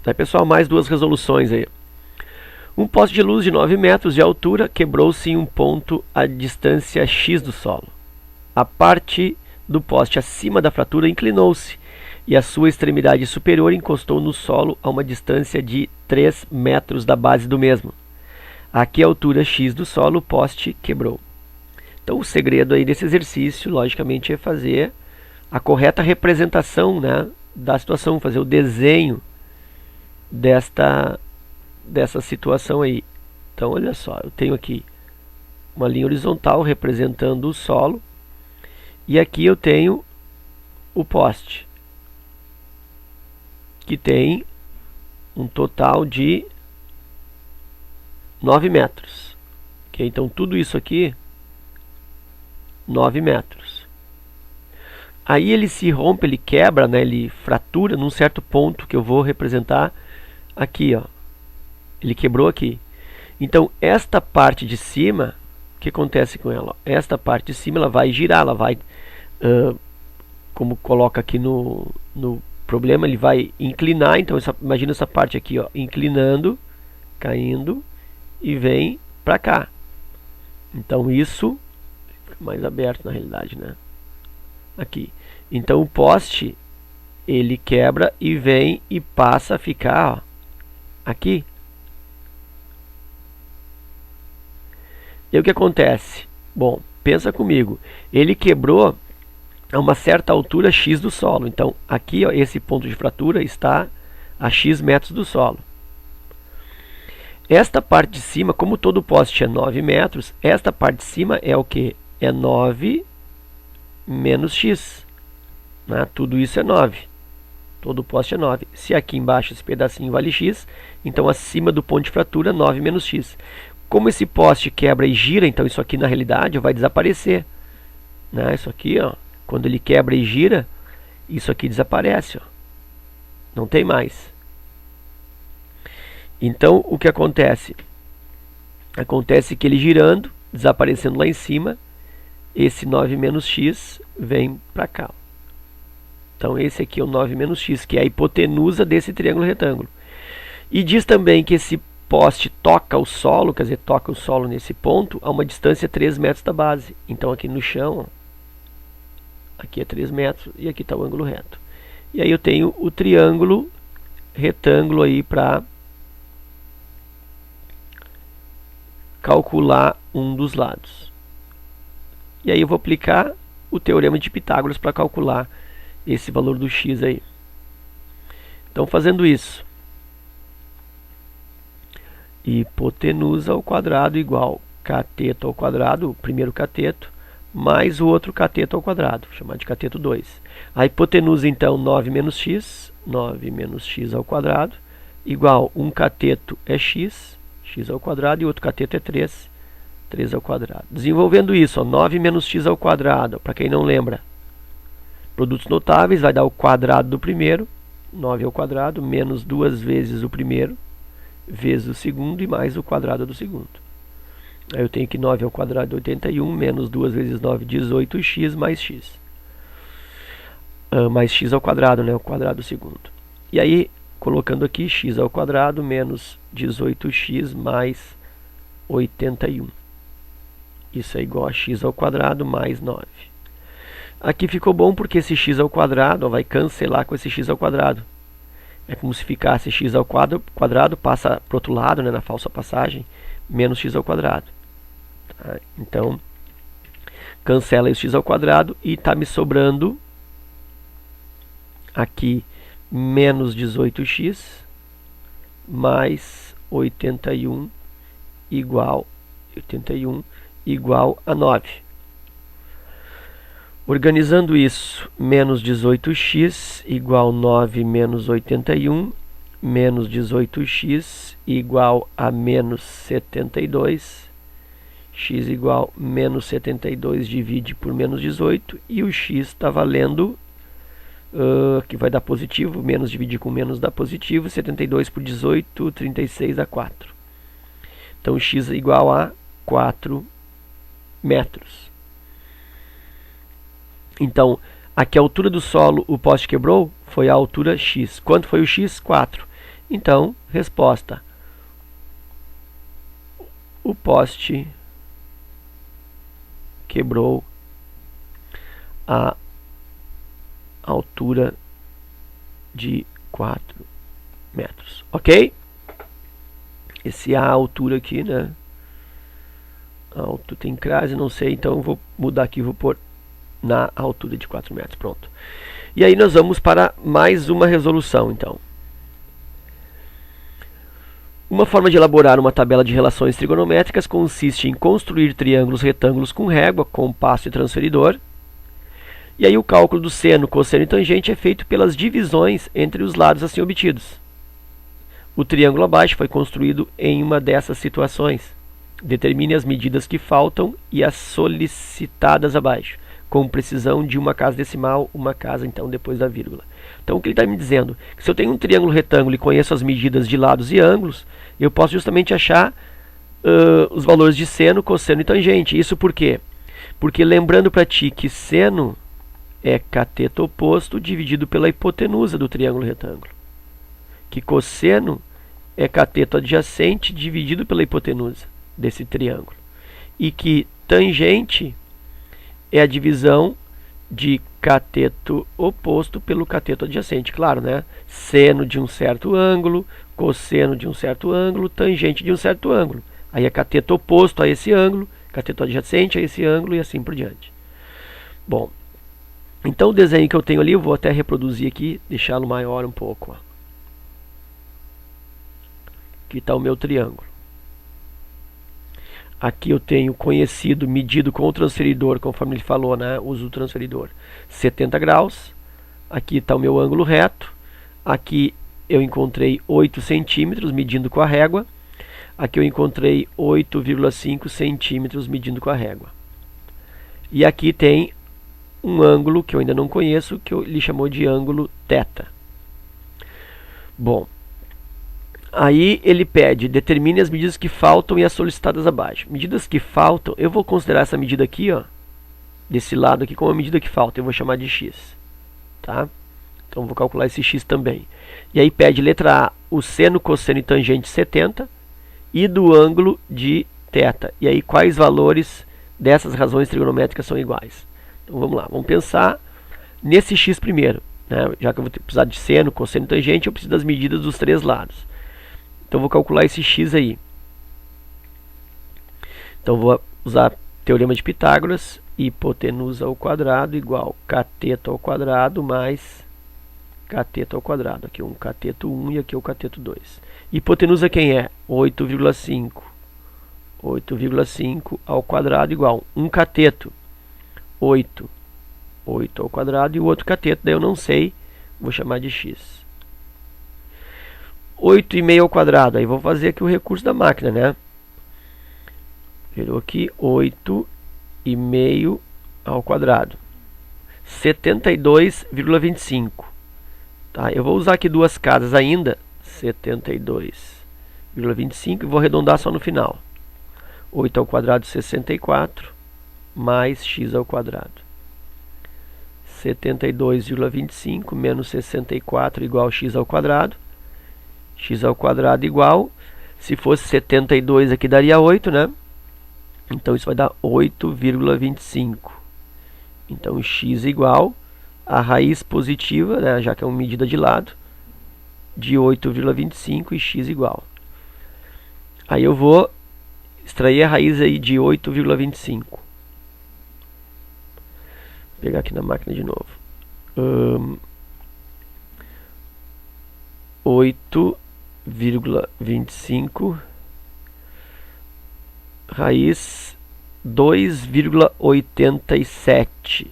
Aí, pessoal, mais duas resoluções aí. Um poste de luz de 9 metros de altura quebrou-se em um ponto à distância x do solo. A parte do poste acima da fratura inclinou-se e a sua extremidade superior encostou no solo a uma distância de 3 metros da base do mesmo. A que altura x do solo o poste quebrou? Então o segredo aí desse exercício, logicamente, é fazer a correta representação, né, da situação, fazer o desenho dessa situação aí. Então olha só, eu tenho aqui uma linha horizontal representando o solo e aqui eu tenho o poste, que tem um total de 9 metros. Okay? Então tudo isso aqui, 9 metros. Aí ele se rompe, ele quebra, né, ele fratura num certo ponto que eu vou representar aqui, ó. Ele quebrou aqui. Então esta parte de cima, o que acontece com ela? Esta parte de cima ela vai girar, ela vai, como coloca aqui no problema, ele vai inclinar. Então imagina essa parte aqui, ó, inclinando, caindo e vem para cá. Então isso fica mais aberto na realidade, né? Aqui. Então o poste ele quebra e vem e passa a ficar, ó, aqui. E o que acontece? Bom, pensa comigo. Ele quebrou a uma certa altura x do solo. Então aqui, ó, esse ponto de fratura está a x metros do solo. Esta parte de cima, como todo poste é 9 metros, esta parte de cima é o que? É 9 menos x. Né? Tudo isso é 9. Todo poste é 9. Se aqui embaixo esse pedacinho vale x, então acima do ponto de fratura, 9 menos x. Como esse poste quebra e gira, então isso aqui na realidade vai desaparecer. Né? Isso aqui, ó, quando ele quebra e gira, isso aqui desaparece. Ó. Não tem mais. Então o que acontece? Acontece que ele girando, desaparecendo lá em cima, esse 9 menos x vem para cá. Então esse aqui é o 9 menos x, que é a hipotenusa desse triângulo retângulo. E diz também que esse poste toca o solo, quer dizer, toca o solo nesse ponto a uma distância 3 metros da base. Então aqui no chão, ó, aqui é 3 metros e aqui está o ângulo reto. E aí eu tenho o triângulo retângulo aí para calcular um dos lados. E aí eu vou aplicar o teorema de Pitágoras para calcular esse valor do x aí. Então fazendo isso, hipotenusa ao quadrado igual cateto ao quadrado, o primeiro cateto, mais o outro cateto ao quadrado, vou chamar de cateto 2. A hipotenusa então 9 menos x ao quadrado, igual um cateto é x ao quadrado, e outro cateto é 3 ao quadrado. Desenvolvendo isso, ó, 9 menos x ao quadrado, para quem não lembra, produtos notáveis, vai dar o quadrado do primeiro, 9 ao quadrado, menos 2 vezes o primeiro, vezes o segundo, e mais o quadrado do segundo. Aí eu tenho que 9 ao quadrado é 81, menos 2 vezes 9, 18x, mais x. Mais x ao quadrado, né, o quadrado do segundo. E aí, colocando aqui, x ao quadrado menos 18x mais 81. Isso é igual a x ao quadrado mais 9. Aqui ficou bom porque esse x ao quadrado, ó, vai cancelar com esse x ao quadrado. É como se ficasse x ao quadrado, passa para o outro lado, né, na falsa passagem, menos x ao quadrado. Tá? Então, cancela esse x ao quadrado e está me sobrando aqui menos 18x mais 81 igual a 9. Organizando isso, menos 18x igual 9 menos 81, menos 18x igual a menos 72, x igual a menos 72 divide por menos 18, e o x está valendo, que vai dar positivo, menos dividir com menos dá positivo, 72 por 18, 36 a 4. Então x é igual a 4 metros. Então, aqui a altura do solo o poste quebrou foi a altura x. Quanto foi o x? 4. Então, resposta. O poste quebrou a altura de 4 metros. Ok? Esse é a altura aqui, né? Alto tem crase, não sei, então eu vou mudar aqui, vou pôr na altura de 4 metros. Pronto. E aí nós vamos para mais uma resolução, então. Uma forma de elaborar uma tabela de relações trigonométricas consiste em construir triângulos retângulos com régua, compasso e transferidor. E aí o cálculo do seno, cosseno e tangente é feito pelas divisões entre os lados assim obtidos. O triângulo abaixo foi construído em uma dessas situações. Determine as medidas que faltam e as solicitadas abaixo, com precisão de uma casa decimal, uma casa então depois da vírgula. Então o que ele está me dizendo? Que se eu tenho um triângulo retângulo e conheço as medidas de lados e ângulos, eu posso justamente achar os valores de seno, cosseno e tangente. Isso por quê? Porque lembrando para ti que seno é cateto oposto dividido pela hipotenusa do triângulo retângulo. Que cosseno é cateto adjacente dividido pela hipotenusa desse triângulo. E que tangente é a divisão de cateto oposto pelo cateto adjacente. Claro, né? Seno de um certo ângulo, cosseno de um certo ângulo, tangente de um certo ângulo. Aí é cateto oposto a esse ângulo, cateto adjacente a esse ângulo e assim por diante. Bom, então o desenho que eu tenho ali, eu vou até reproduzir aqui, deixá-lo maior um pouco. Ó. Aqui está o meu triângulo. Aqui eu tenho conhecido, medido com o transferidor, conforme ele falou, né? Uso o transferidor, 70 graus. Aqui está o meu ângulo reto. Aqui eu encontrei 8 centímetros, medindo com a régua. Aqui eu encontrei 8,5 centímetros, medindo com a régua. E aqui tem um ângulo que eu ainda não conheço, que ele chamou de ângulo θ. Bom, aí ele pede, determine as medidas que faltam e as solicitadas abaixo. Medidas que faltam, eu vou considerar essa medida aqui, ó, desse lado aqui como a medida que falta, eu vou chamar de x. Tá? Então vou calcular esse x também. E aí pede letra A, o seno, cosseno e tangente 70 e do ângulo de θ. E aí quais valores dessas razões trigonométricas são iguais? Então vamos lá, vamos pensar nesse x primeiro. Né? Já que eu vou precisar de seno, cosseno e tangente, eu preciso das medidas dos três lados. Então vou calcular esse x aí. Então vou usar teorema de Pitágoras, hipotenusa ao quadrado igual cateto ao quadrado mais cateto ao quadrado. Aqui um cateto 1 e aqui o cateto 2. Hipotenusa quem é? 8,5. 8,5 ao quadrado igual 1 cateto. 8. 8 ao quadrado e o outro cateto, daí eu não sei, vou chamar de x. 8,5 ao quadrado, aí vou fazer aqui o recurso da máquina, né? Virou aqui 8,5 ao quadrado. 72,25. Tá? Eu vou usar aqui duas casas ainda, 72,25 e vou arredondar só no final. 8 ao quadrado, 64, mais x ao quadrado. 72,25 menos 64 igual a x ao quadrado. X ao quadrado igual, se fosse 72 aqui daria 8, né? Então isso vai dar 8,25. Então x igual a raiz positiva, né, já que é uma medida de lado, de 8,25 e x igual. Aí eu vou extrair a raiz aí de 8,25. Vou pegar aqui na máquina de novo. 8,25 raiz 2,87.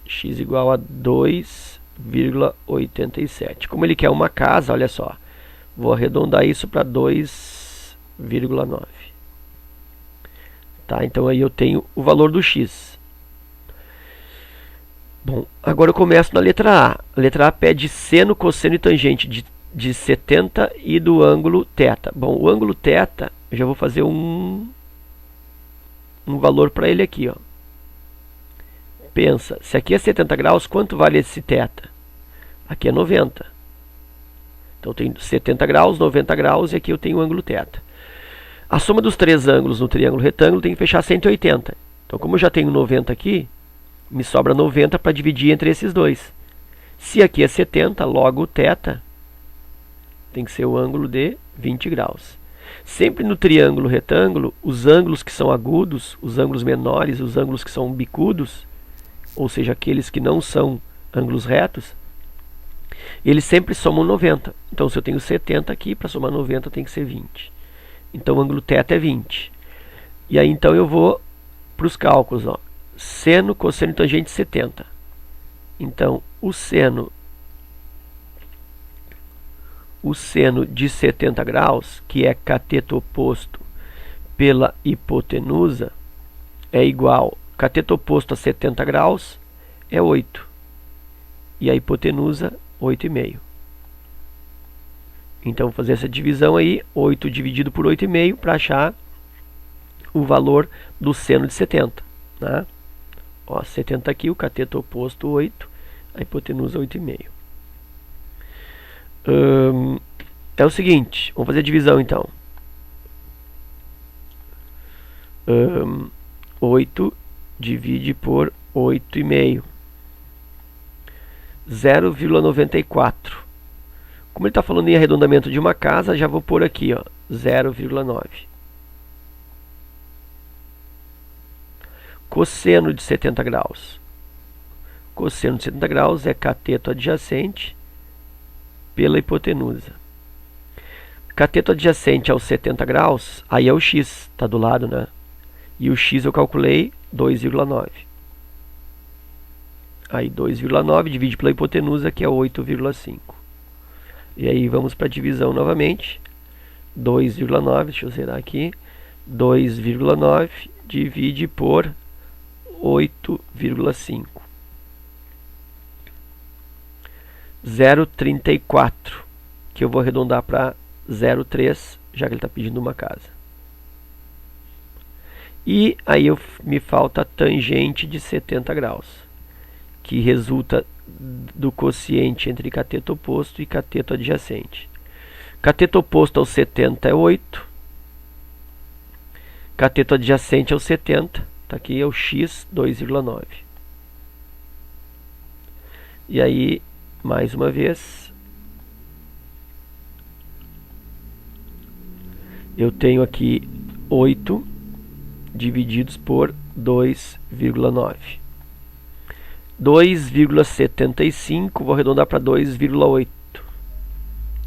X igual a 2,87. Como ele quer uma casa, olha só, vou arredondar isso para 2,9. Tá, então aí eu tenho o valor do x. Bom, agora eu começo na letra A. A letra A pede seno, cosseno e tangente de 70 e do ângulo θ. Bom, o ângulo θ, eu já vou fazer um valor para ele aqui, ó. Pensa, se aqui é 70 graus, quanto vale esse θ? Aqui é 90. Então eu tenho 70 graus, 90 graus e aqui eu tenho o ângulo θ. A soma dos três ângulos no triângulo retângulo tem que fechar 180. Então como eu já tenho 90 aqui, me sobra 90 para dividir entre esses dois. Se aqui é 70, logo o θ tem que ser o ângulo de 20 graus. Sempre no triângulo retângulo, os ângulos que são agudos, os ângulos menores, os ângulos que são bicudos, ou seja, aqueles que não são ângulos retos, eles sempre somam 90. Então se eu tenho 70 aqui, para somar 90 tem que ser 20. Então o ângulo θ é 20. E aí então eu vou para os cálculos. Ó. Seno, cosseno e tangente 70. Então o seno de 70 graus, que é cateto oposto pela hipotenusa, é igual, cateto oposto a 70 graus é 8. E a hipotenusa, 8,5. Então vou fazer essa divisão aí, 8 dividido por 8,5, para achar o valor do seno de 70. Né? Ó, 70 aqui, o cateto oposto 8, a hipotenusa 8,5. É o seguinte, vamos fazer a divisão então. 8 divide por 8,5. 0,94. Como ele está falando em arredondamento de uma casa, já vou pôr aqui, 0,9. Cosseno de 70 graus. Cosseno de 70 graus é cateto adjacente pela hipotenusa. Cateto adjacente aos 70 graus, aí é o x, está do lado, né? E o x eu calculei 2,9. Aí 2,9 divide pela hipotenusa, que é 8,5. E aí vamos para a divisão novamente. 2,9, deixa eu zerar aqui. 2,9 divide por 8,5. 0,34, que eu vou arredondar para 0,3, já que ele está pedindo uma casa. E aí me falta a tangente de 70 graus, que resulta do quociente entre cateto oposto e cateto adjacente. Cateto oposto ao 70 é 8. Cateto adjacente ao 70, tá aqui é o x, 2,9. E aí, mais uma vez, eu tenho aqui 8 divididos por 2,9. 2,75, vou arredondar para 2,8.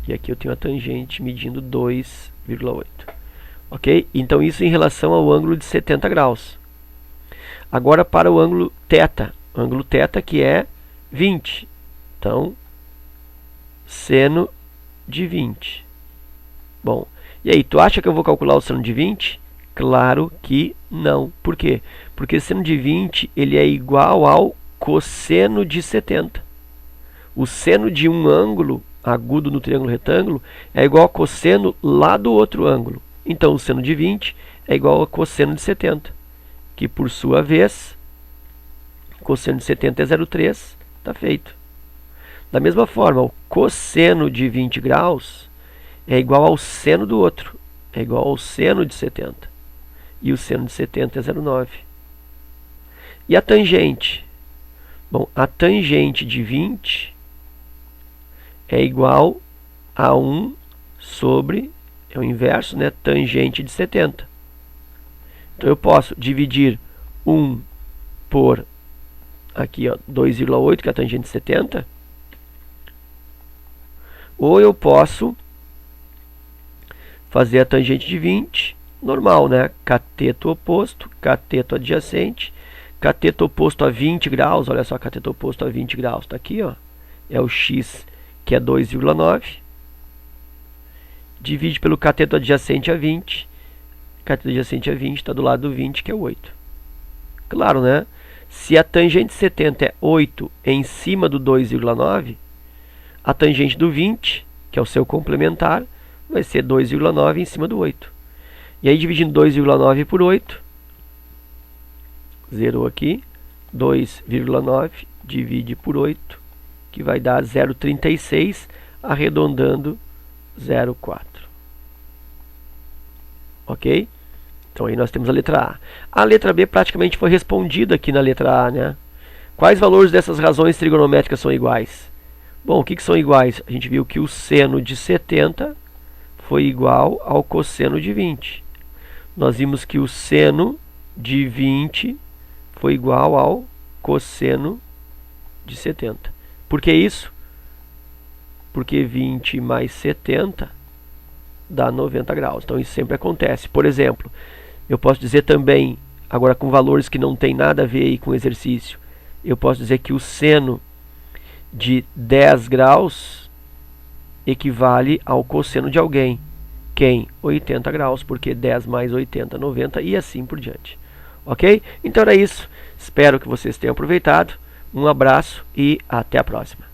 E aqui eu tenho a tangente medindo 2,8. Ok? Então isso em relação ao ângulo de 70 graus. Agora para o ângulo θ. Ângulo θ que é 20. Então, seno de 20. Bom, e aí, tu acha que eu vou calcular o seno de 20? Claro que não. Por quê? Porque seno de 20 ele é igual ao cosseno de 70. O seno de um ângulo agudo no triângulo retângulo é igual ao cosseno lá do outro ângulo. Então, o seno de 20 é igual ao cosseno de 70, que por sua vez, cosseno de 70 é 0,3, está feito. Da mesma forma, o cosseno de 20 graus é igual ao seno do outro, é igual ao seno de 70. E o seno de 70 é 0,9. E a tangente? Bom, a tangente de 20 é igual a 1 sobre, é o inverso, né? Tangente de 70. Então eu posso dividir 1 por aqui, 2,8, que é a tangente de 70. Ou eu posso fazer a tangente de 20, normal, né? Cateto oposto, cateto adjacente, cateto oposto a 20 graus, olha só, cateto oposto a 20 graus, está aqui, ó, é o x, que é 2,9, divide pelo cateto adjacente a 20, cateto adjacente a 20 está do lado do 20, que é 8. Claro, né? Se a tangente de 70 é 8 em cima do 2,9, a tangente do 20, que é o seu complementar, vai ser 2,9 em cima do 8. E aí, dividindo 2,9 por 8, zerou aqui, 2,9 divide por 8, que vai dar 0,36. arredondando 0,4. Ok? Então aí nós temos a letra A. A letra B praticamente foi respondida aqui na letra A, né? Quais valores dessas razões trigonométricas são iguais? Bom, o que são iguais? A gente viu que o seno de 70 foi igual ao cosseno de 20. Nós vimos que o seno de 20 foi igual ao cosseno de 70. Por que isso? Porque 20 mais 70 dá 90 graus. Então isso sempre acontece. Por exemplo, eu posso dizer também, agora com valores que não tem nada a ver aí com o exercício, eu posso dizer que o seno de 10 graus equivale ao cosseno de alguém. Quem? 80 graus, porque 10 mais 80, 90 e assim por diante. Ok? Então era isso. Espero que vocês tenham aproveitado. Um abraço e até a próxima.